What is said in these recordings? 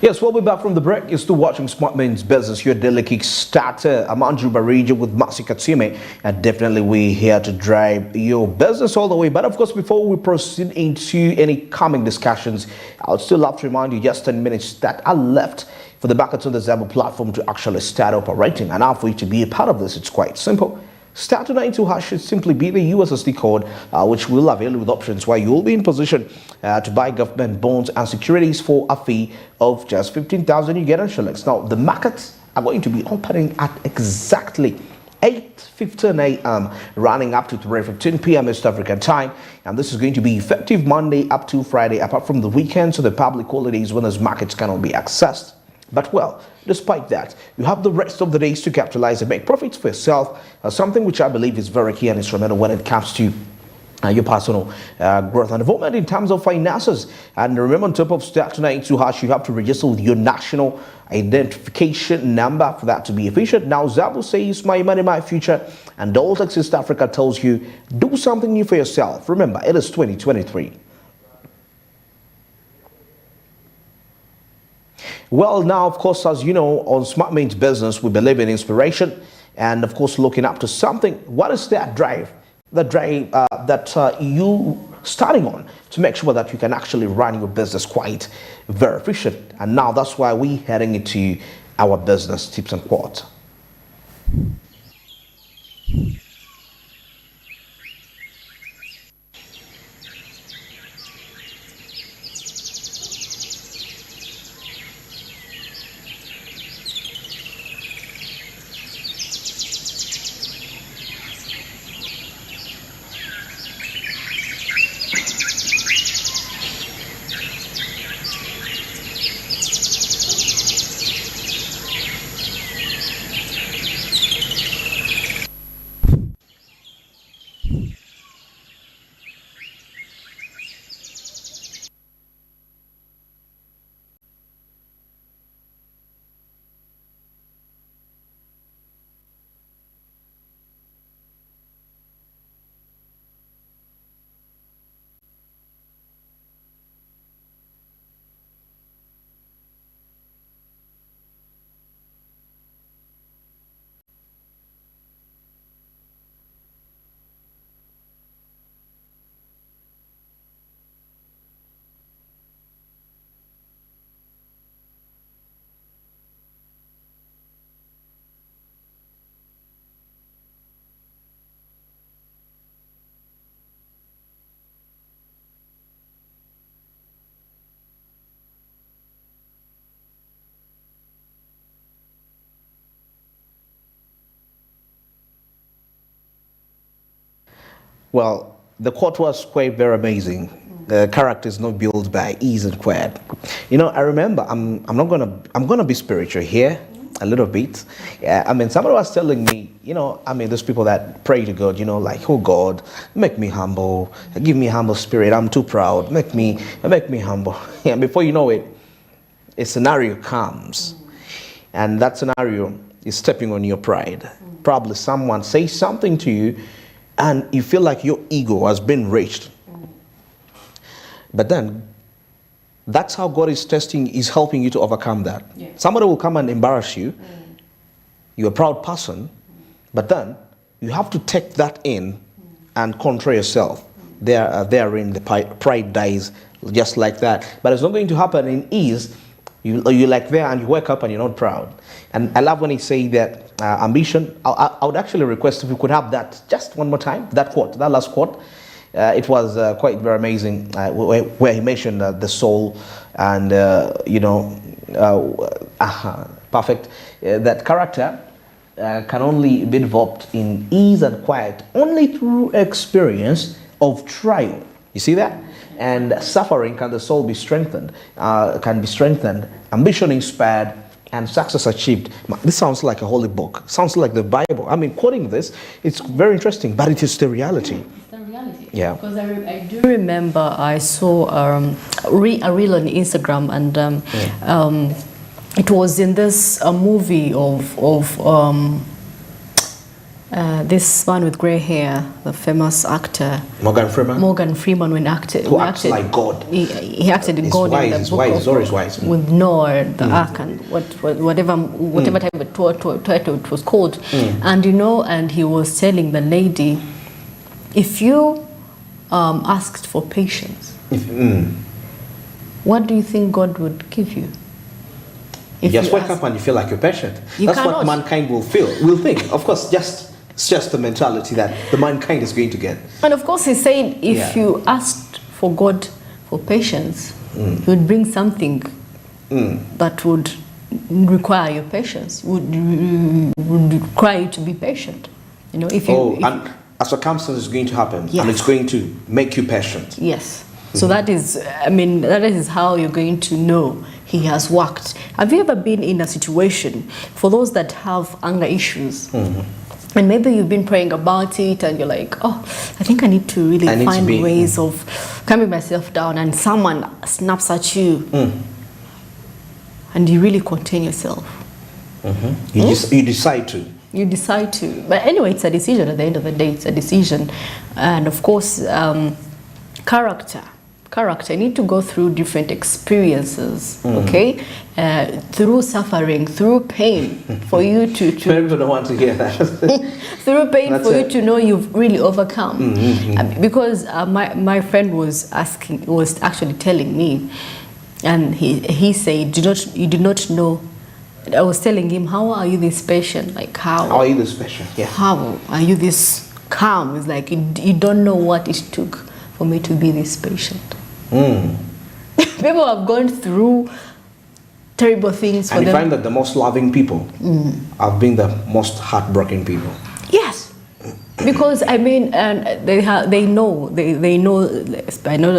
Yes, we'll be back from the break. You're still watching Smart Men's Business, your daily kickstarter. I'm Andrew Barija with Masi Katsime, and definitely we're here to drive your business all the way. But of course, before we proceed into any coming discussions, I would still love to remind you just 10 minutes that are left for the Back to the Zabo platform to actually start operating. And now for you to be a part of this, it's quite simple. Star 292 hash should simply be the USSD code, which will avail you with options where you will be in position to buy government bonds and securities for a fee of just 15,000 you get on shillings. Now, the markets are going to be opening at exactly 8:15 a.m. running up to 3:15 p.m. East African time, and this is going to be effective Monday up to Friday, apart from the weekends, so the public holidays when those markets cannot be accessed. But well, despite that, you have the rest of the days to capitalize and make profits for yourself, something which I believe is very key and instrumental when it comes to your personal growth and development in terms of finances. And remember, on top of Star 292 hash, you have to register with your national identification number for that to be efficient. Now, Zabo says, my money, my future, and Doltex East Africa tells you, do something new for yourself. Remember, it is 2023. Well, now, of course, as you know, on Smart Men's Business, we believe in inspiration and, of course, looking up to something. What is that drive? The drive that you starting on to make sure that you can actually run your business quite very efficient. And now that's why we're heading into our business tips and quotes. Well, the quote was quite very amazing. The character is not built by ease and quiet. You know, I remember I'm gonna be spiritual here a little bit. Yeah, I mean, somebody was telling me, you know, I mean, those people that pray to God, you know, like, oh God, make me humble, give me a humble spirit. I'm too proud. Make me humble. And before you know it, a scenario comes, and that scenario is stepping on your pride. Probably someone says something to you, and you feel like your ego has been reached. But then, that's how God is testing, is helping you to overcome that. Yeah. Somebody will come and embarrass you. You're a proud person, but then you have to take that in and control yourself. Therein the pride dies just like that. But it's not going to happen in ease. You're like there and you wake up and you're not proud. And I love when he say that ambition. I would actually request if we could have that just one more time, that quote, that last quote. It was quite very amazing where he mentioned the soul and, you know, perfect. That character can only be developed in ease and quiet only through experience of trial. You see that? And suffering can the soul be strengthened, ambition inspired, and success achieved. This sounds like a holy book. Sounds like the Bible. I mean, quoting this, it's very interesting, but it is the reality. It's the reality. Yeah. Because I do remember I saw a reel on Instagram, and it was in this movie of This man with grey hair, the famous actor Morgan Freeman. Morgan Freeman, when acted, Who acts like God. He acted in He's God wise, in the he's book wise, of, he's always wise. with Noah, the Ark, and whatever type of title it was called, and and he was telling the lady, if you asked for patience, what do you think God would give you? You just wake up and you feel like you're patient. That's what mankind will think. Of course, it's just the mentality that the mankind is going to get. And of course, he said if you asked for God for patience, he would bring something that would require your patience, would require you to be patient. If you... and a circumstance is going to happen, and it's going to make you patient. Yes. So that is how you're going to know he has worked. Have you ever been in a situation, for those that have anger issues, and maybe you've been praying about it and you're like, oh, I think I need to really find ways of calming myself down, and someone snaps at you and you really contain yourself. You decide to. You decide to. But anyway, it's a decision at the end of the day. It's a decision. And of course, character. You need to go through different experiences, okay? Through suffering, through pain, for you to people don't want to hear that. through pain, that's for you to know you've really overcome. Because my friend was actually telling me, and he said, you do not know. I was telling him, how are you this patient? Like how are you this patient? Yeah. How are you this calm? It's like you don't know what it took for me to be this patient. People have gone through terrible things for them. And you find that the most loving people have been the most heartbroken people. Yes. Because and they know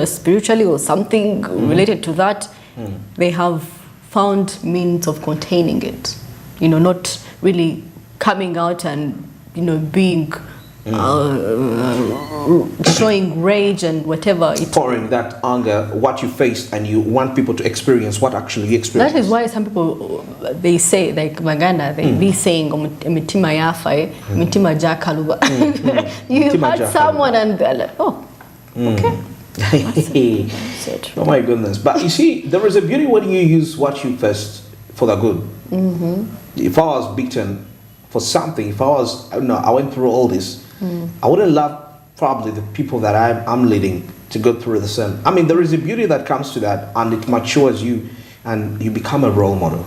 spiritually or something related to that, they have found means of containing it. Not really coming out and being showing rage and whatever. Pouring that anger, what you faced, and you want people to experience what actually you experienced. That is why some people, they say, like Maganda, they be saying, mitima yafa, mitima jakaluba. You hurt someone and they're like, oh, okay. Oh my goodness. But you see, there is a beauty when you use what you faced for the good. If I was beaten for something, if I went through all this, I wouldn't love probably the people that I'm leading to go through the same. I mean, there is a beauty that comes to that, and it matures you, and you become a role model.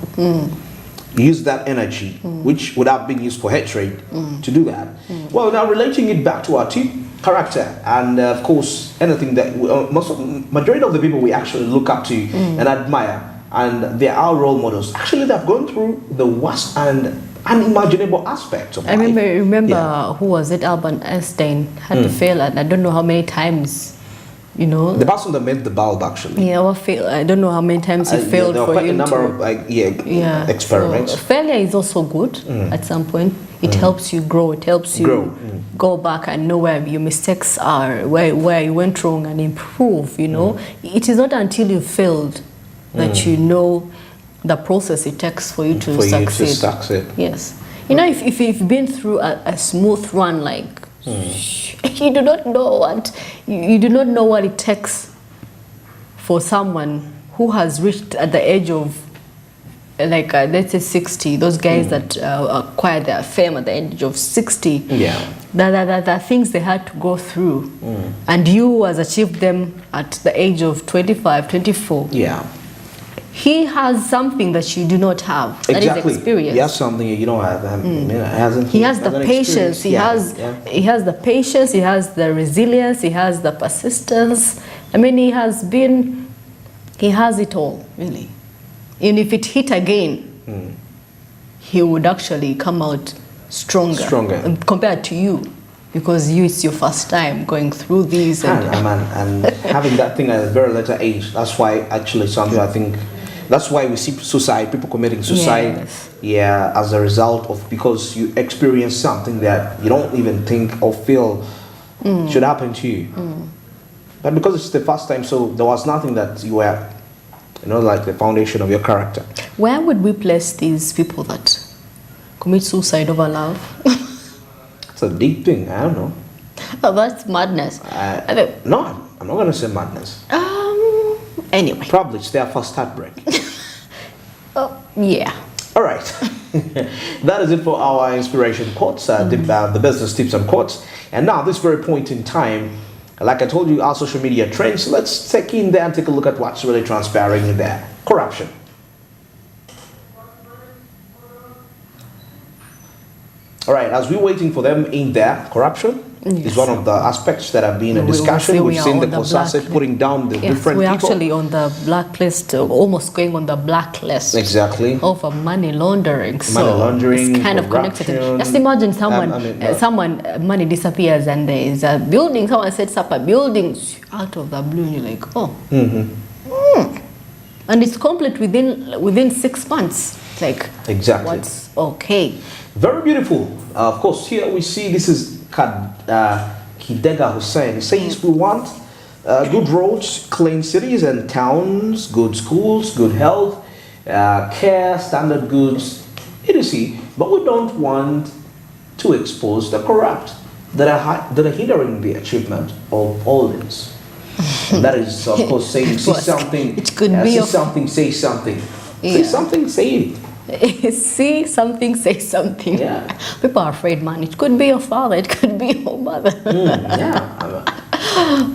Use that energy, which would have been used for hatred, to do that. Well, now relating it back to our team, character, and of course, anything that majority of the people we actually look up to and admire, and they are role models. Actually, they've gone through the worst and unimaginable aspects of life. I remember who was it? Albert Einstein had to fail, and I don't know how many times. The person that made the bulb, actually. Yeah, I don't know how many times he failed there for quite him a number of experiments. So failure is also good at some point. It helps you grow. It helps you go back and know where your mistakes are, where you went wrong, and improve. It is not until you failed that you know the process it takes for you to succeed. Yes. If you've been through a smooth run, like you do not know what it takes for someone who has reached at the age of let's say 60, those guys that acquired their fame at the age of 60, the things they had to go through, and you has achieved them at the age of 25, 24. He has something that you do not have. That is experience. He has something you don't have. He has the patience. He has the patience. He has the resilience. He has the persistence. I mean, he has it all, really. And if it hit again, he would actually come out stronger compared to you, because it's your first time going through these. And having that thing at a very later age, that's why actually something I think. That's why we see people committing suicide, as a result of, because you experience something that you don't even think or feel should happen to you. But because it's the first time, so there was nothing that you were, like the foundation of your character. Where would we place these people that commit suicide over love? It's a deep thing. I don't know. Oh, that's madness. No, I'm not going to say madness. Anyway. Probably it's their first heartbreak. Oh, yeah. All right. That is it for our inspiration quotes, the business tips and quotes. And now, this very point in time, like I told you, our social media trends. Let's take in there and take a look at what's really transpiring in there. Corruption. All right, as we're waiting for them in there, corruption is one of the aspects that have been a discussion. We've seen the COSASE putting down the different we're people. actually on the blacklist, almost going on the blacklist. Exactly. Of money laundering. Money laundering, it's kind of connected. Just imagine someone, money disappears and there is a building, someone sets up a building out of the blue and you're like, oh. And it's complete within 6 months. It's like, exactly. What's okay? Very beautiful. Of course, here we see this is Kidega Hussein. He says we want good roads, clean cities and towns, good schools, good health, care, standard goods, etc. But we don't want to expose the corrupt that are hindering the achievement of all this. And that is, of course, saying see something. It could be see something, say something. Yeah. Say something, say it. See something, say something. Yeah. People are afraid, man. It could be your father, it could be your mother.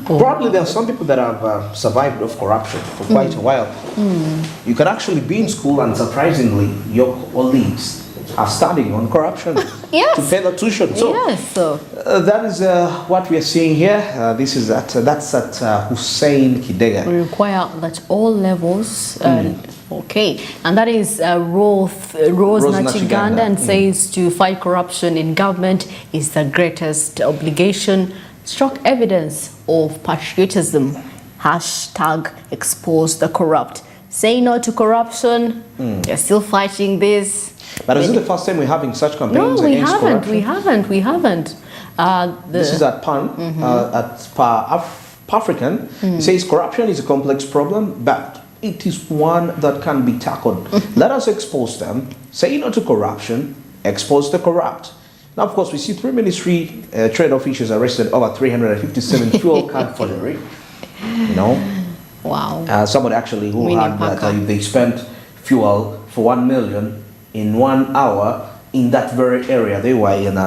Probably there are some people that have survived of corruption for quite a while. You can actually be in school and surprisingly your colleagues are studying on corruption Yes. to pay the tuition. So, yes. that is what we are seeing here. This is that's at Hussein Kidega. We require that all levels. Okay, and that is Rose Nachiganda, and says to fight corruption in government is the greatest obligation. Strong evidence of patriotism. Hashtag expose the corrupt. Say no to corruption. You're still fighting this. But is it the first time we're having such campaigns against corruption? We haven't. This is at PAN, at African. It says corruption is a complex problem, but it is one that can be tackled. Let us expose them, say no to corruption, expose the corrupt. Now, of course, we see 3 ministry trade officials arrested over 357 fuel card forgery. You know? Wow. Somebody actually who had that they spent fuel for 1 million in 1 hour in that very area they were in.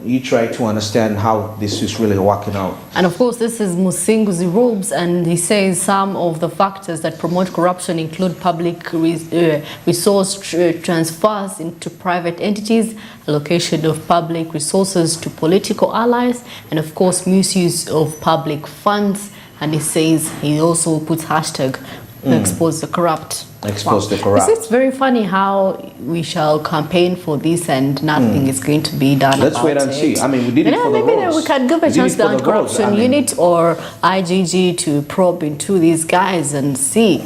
You try to understand how this is really working out. And of course, this is Musinguzi Robes, and he says some of the factors that promote corruption include public resource transfers into private entities, allocation of public resources to political allies, and of course, misuse of public funds. And he says he also puts hashtag expose the corrupt. Expose the corrupt. It's very funny how we shall campaign for this and nothing is going to be done. Let's wait and see. I mean, we did it for the maybe roads. we can give a chance to the anti-corruption unit or IGG to probe into these guys and see.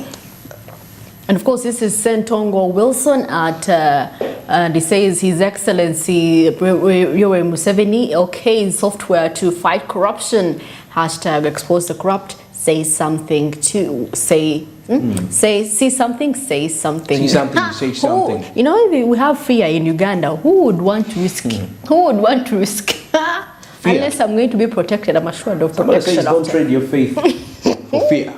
And of course, this is Sentongo Wilson at, and he says His Excellency Yoweri Museveni okayed software to fight corruption. Hashtag expose the corrupt. Say something to say. See something, say something. See something, say something. You know, we have fear in Uganda. Who would want to risk? Who would want to risk? Unless I'm going to be protected, I'm assured of protection. Somebody says don't trade your faith for fear.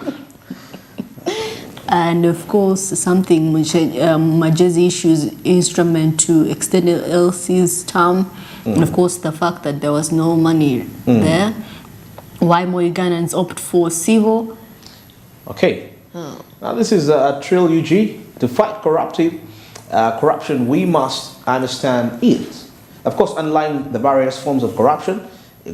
And of course, something Majezi issues instrument to extend LC's term. And of course, the fact that there was no money there. Why more Ugandans opt for civil? Okay. Now this is a Trill UG. To fight corruption, we must understand it. Of course, underlying the various forms of corruption,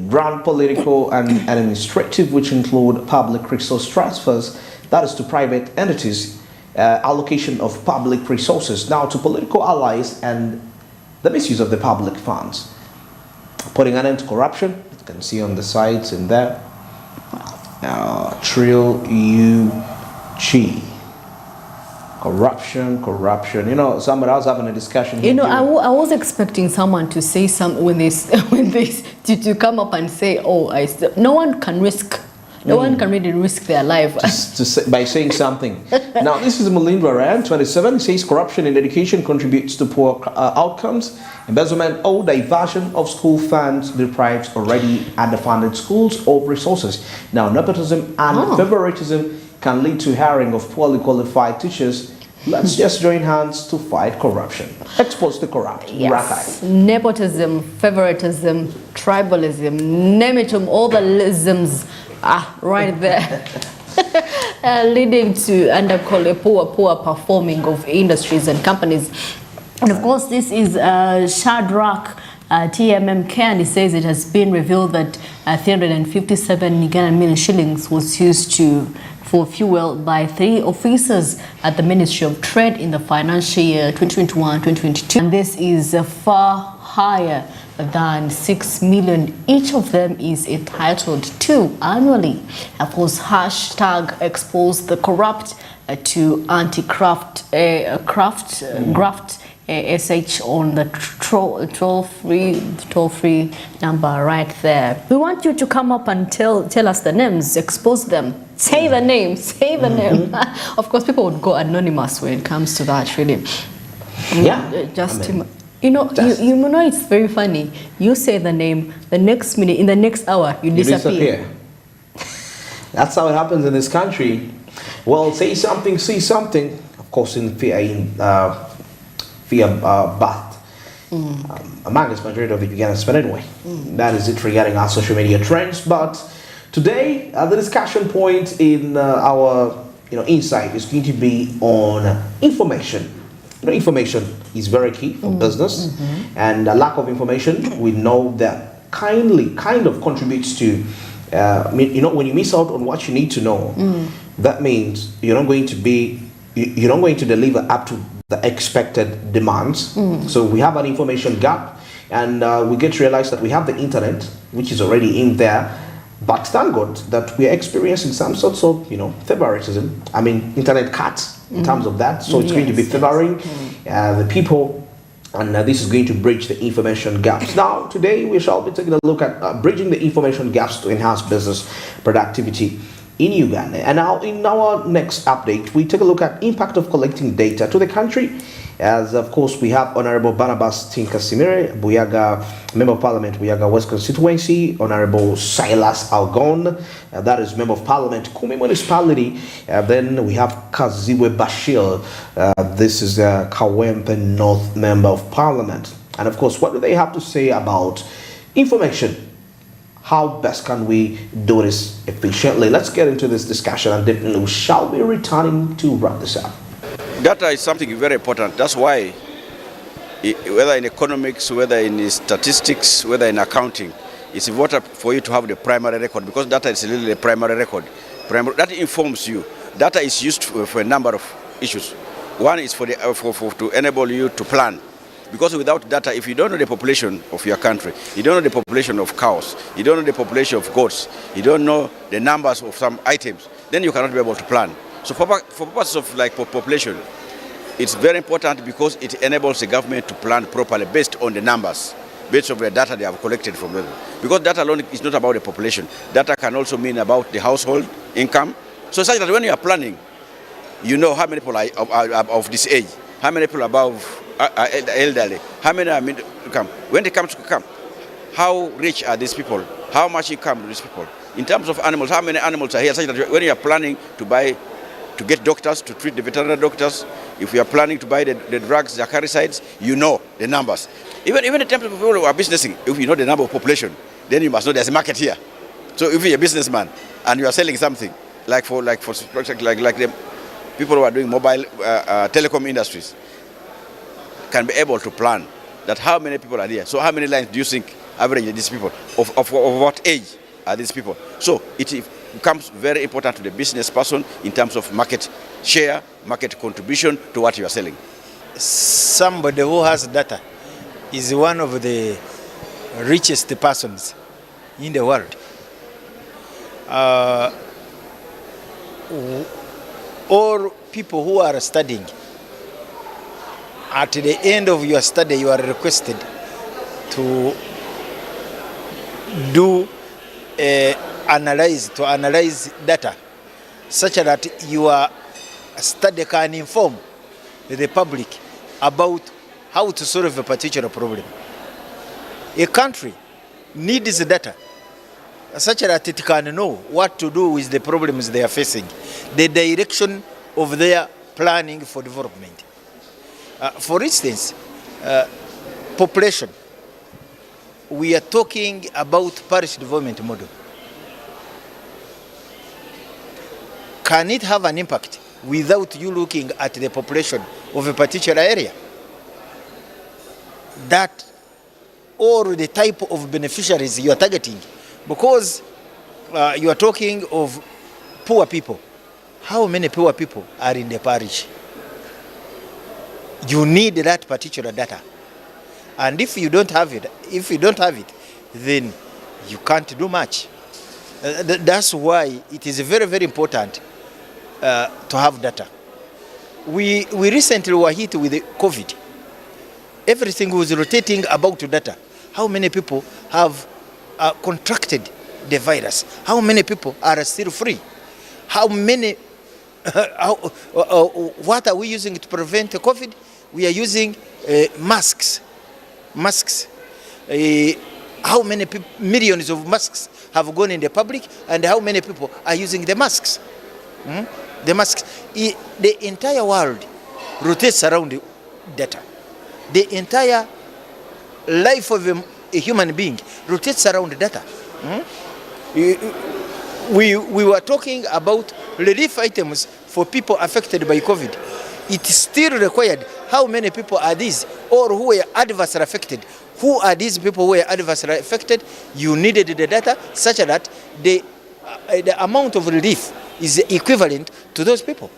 ground political and administrative, which include public resource transfers, that is to private entities, allocation of public resources, now to political allies, and the misuse of the public funds. Putting an end to corruption, you can see on the sides in there, Trill UG. Corruption. You know, somebody else having a discussion here. You know, I was expecting someone to say something when they to come up and say, "Oh, no one can risk. No one can really risk their life. By saying something. Now, this is Melinda Rand, 27, says corruption in education contributes to poor outcomes. Embezzlement or diversion of school funds deprives already underfunded schools of resources. Now, nepotism and favoritism can lead to hiring of poorly qualified teachers. Let's just join hands to fight corruption. Expose the corrupt. Yes. Nepotism, favoritism, tribalism, name it, all the isms are right there. Leading to poor performing of industries and companies. And of course, this is Shadrach TMMK, and he says it has been revealed that 357 Ugandan million shillings was used for fuel by 3 officers at the Ministry of Trade in the financial year 2021-2022. And this is far higher than 6 million each of them is entitled to annually. Of course, hashtag expose the corrupt to anti-graft graft SH on the toll-free number right there. We want you to come up and tell us the names, expose them, say the name, say the name. Of course, people would go anonymous when it comes to that, really. Yeah. You know, it's very funny. You say the name, the next minute, in the next hour, you disappear. That's how it happens in this country. Well, say something, see something. Of course, in bath. Among the majority of the Ugandans, but anyway, that is it regarding our social media trends. But today, the discussion point in our insight is going to be on information. Information is very key for business, and a lack of information, we know that kind of contributes to when you miss out on what you need to know, that means you're not going to deliver up to the expected demands. So we have an information gap, and we get to realize that we have the internet, which is already in there, but thank God that we are experiencing some sorts of favoritism. I mean, internet cuts in terms of that, so it's going to be favoring the people, and this is going to bridge the information gaps. Now, today we shall be taking a look at bridging the information gaps to enhance business productivity in Uganda. And now in our next update, we take a look at impact of collecting data to the country. As of course, we have Honorable Barnabas Tinkasimire, Buyaga, Member of Parliament, Buyaga West Constituency, Honorable Silas Algon, that is Member of Parliament, Kumi Municipality. Then we have Kaziwe Bashir, this is Kawempe North Member of Parliament. And of course, what do they have to say about information? How best can we do this efficiently? Let's get into this discussion, and definitely we shall be returning to wrap this up. Data is something very important. That's why, whether in economics, whether in statistics, whether in accounting, it's important for you to have the primary record, because data is really the primary record. That informs you. Data is used for a number of issues. One is to enable you to plan. Because without data, if you don't know the population of your country, you don't know the population of cows, you don't know the population of goats, you don't know the numbers of some items, then you cannot be able to plan. So for purposes of population, it's very important because it enables the government to plan properly based on the numbers, based on the data they have collected from them. Because data alone is not about the population. Data can also mean about the household income. So such that when you are planning, you know how many people are of this age, how many people above elderly, how many are middle income. When they come to come, how rich are these people? How much income do these people? In terms of animals, how many animals are here? Such that when you are planning to get doctors, to treat the veterinary doctors, if you are planning to buy the drugs, the acaricides, you know the numbers. Even in terms of people who are businessing, if you know the number of population, then you must know there's a market here. So if you're a businessman and you are selling something, like the people who are doing mobile telecom industries, can be able to plan that how many people are there. So how many lines do you think average these people? Of what age are these people? So it becomes very important to the business person in terms of market share, market contribution to what you are selling. Somebody who has data is one of the richest persons in the world. All people who are studying, at the end of your study, you are requested to do a analyze data such that your study can inform the public about how to solve a particular problem. A country needs data such that it can know what to do with the problems they are facing, the direction of their planning for development. For instance, population. We are talking about parish development model. Can it have an impact without you looking at the population of a particular area? That or the type of beneficiaries you are targeting, because you are talking of poor people. How many poor people are in the parish? You need that particular data, and if you don't have it, then you can't do much. That's why it is very, very important to have data. We recently were hit with COVID. Everything was rotating about data. How many people have contracted the virus? How many people are still free? How many? What are we using to prevent COVID? We are using masks. How many millions of masks have gone in the public, and how many people are using the masks? The masks. The entire world rotates around data. The entire life of a human being rotates around data. We were talking about relief items for people affected by COVID. It is still required. How many people are these, or who were adversely affected? Who are these people who were adversely affected? You needed the data such that the amount of relief is equivalent to those people.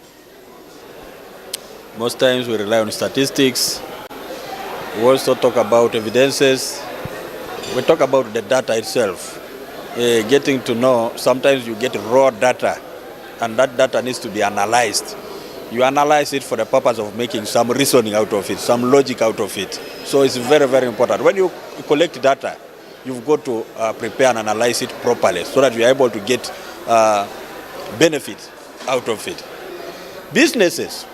Most times we rely on statistics. We also talk about evidences. We talk about the data itself. Getting to know, sometimes you get raw data, and that data needs to be analyzed. You analyze it for the purpose of making some reasoning out of it, some logic out of it. So it's very, very important. When you collect data, you've got to prepare and analyze it properly so that you're able to get benefits out of it. Businesses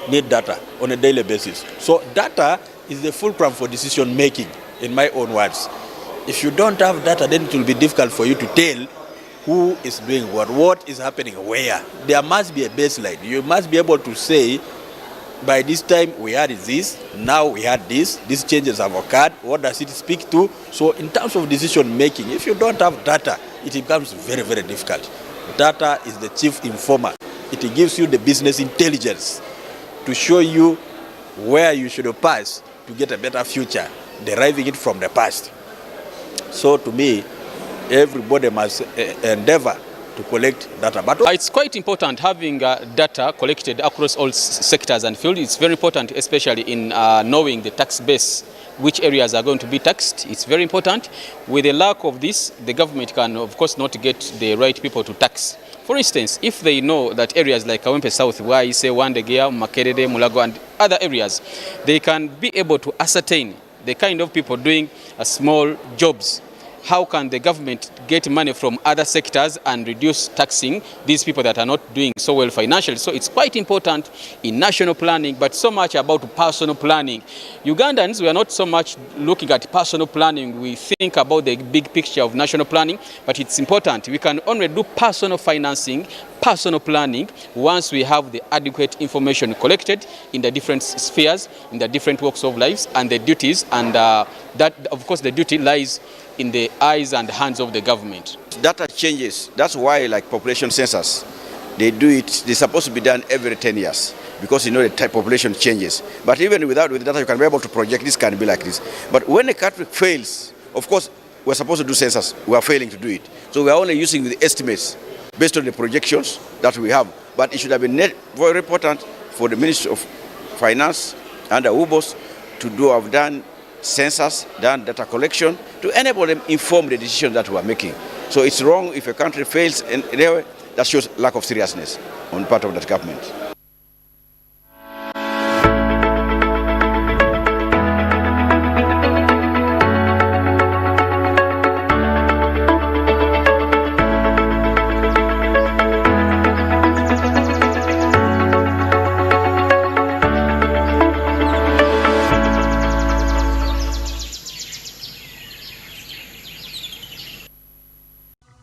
need data on a daily basis. So data is the fulcrum for decision making, in my own words. If you don't have data, then it will be difficult for you to tell who is doing what is happening where. There must be a baseline. You must be able to say, by this time we had this, now we had this, these changes have occurred, what does it speak to? So in terms of decision making, if you don't have data, it becomes very, very difficult. Data is the chief informer. It gives you the business intelligence to show you where you should pass to get a better future, deriving it from the past. So to me, everybody must endeavor to collect data. But it's quite important having data collected across all sectors and fields. It's very important, especially in knowing the tax base, which areas are going to be taxed. It's very important. With the lack of this, the government can, of course, not get the right people to tax. For instance, if they know that areas like Kawempe South, where you say Wandegea, Makerere, Mulago, and other areas, they can be able to ascertain the kind of people doing small jobs. How can the government get money from other sectors and reduce taxing these people that are not doing so well financially? So it's quite important in national planning, but so much about personal planning. Ugandans, we are not so much looking at personal planning. We think about the big picture of national planning, but it's important. We can only do personal financing, personal planning, once we have the adequate information collected in the different spheres, in the different walks of lives and the duties, and that, of course, the duty lies in the eyes and hands of the government. Data changes. That's why, like population census, they do it. They're supposed to be done every 10 years because the type population changes. But even with data, you can be able to project this can be like this. But when a country fails, of course, we're supposed to do census. We are failing to do it. So we are only using the estimates based on the projections that we have. But it should have been very important for the Ministry of Finance and the UBOS to have done census, done data collection, to enable them inform the decisions that we are making. So it's wrong if a country fails in a way that shows lack of seriousness on the part of that government.